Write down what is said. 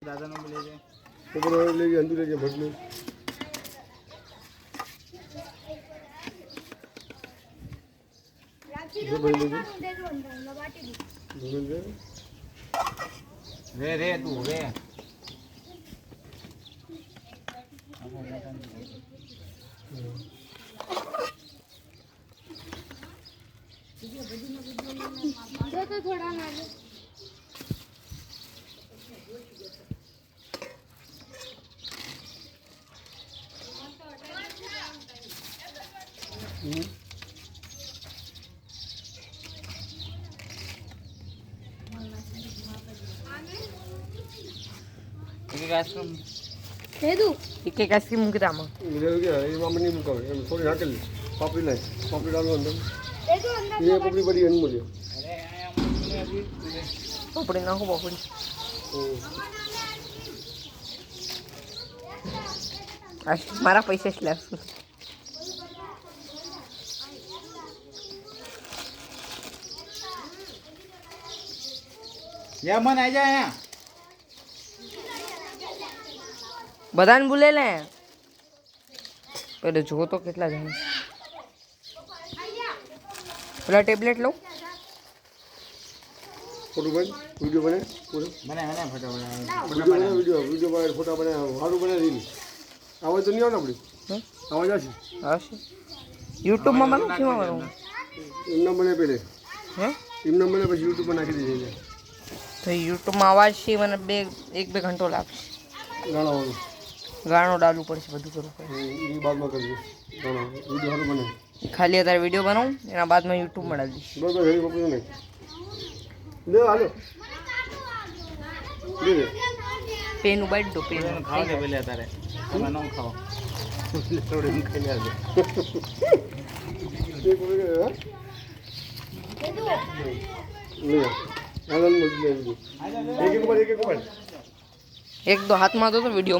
दादा ने बोले थे तो बोलो ले गए अंदर ले गए भट में जो भाई ले गए रे रे तू रे तो थोड़ा ना एक आइसक्रीम दे दूं एक आइसक्रीम मूकी दामा ले गया ये मामा नहीं मुका थोड़ी ना कर पापड़ी लाए पापड़ी डालो अंदर दे दो अंदर ये पापड़ी बड़ी है मुझे अरे आया हमने अभी પોપડી નાખો પોપડી મારા પૈસા જ લાવશું या मन आ जाए यहाँ બધાને બોલે લે પેલો જો તો કેટલા જણ પેલા ટેબ્લેટ લઉં फोटो बन वीडियो बने पूरा बना है ना फटाफट वीडियो बने वीडियो बने फोटो बने हारू बने रील आवाज तो नहीं आवता अपनी आवाज आशी આવશે યુટ્યુબમાં મને કેમાં બનાવું इमना बने पहले હે इमना बने પછી YouTube पर નાખી દીધી તો યુટ્યુબમાં અવાજ છે મને એક બે ઘંટો લાગશે ગાણા વાળું ગાણો ડાલવું પડશે બધું કરવું પડશે એ બાદમાં કરજો ગાણા વિડીયો હારું બને ખાલી અત્યારે વિડીયો બનાવું એના બાદમાં યુટ્યુબમાં ડાલી દઈશ બરાબર હરી પકડો નહીં લે હાલો લે પેન ઉબાડ દો પેન खाओ दे पहले तारे मैं ना खाओ थोड़ी हम खाई ले एक मिनट हां ले आनंद मत ले एक एक बार એક દો હાથમાં દો તો વિડીયો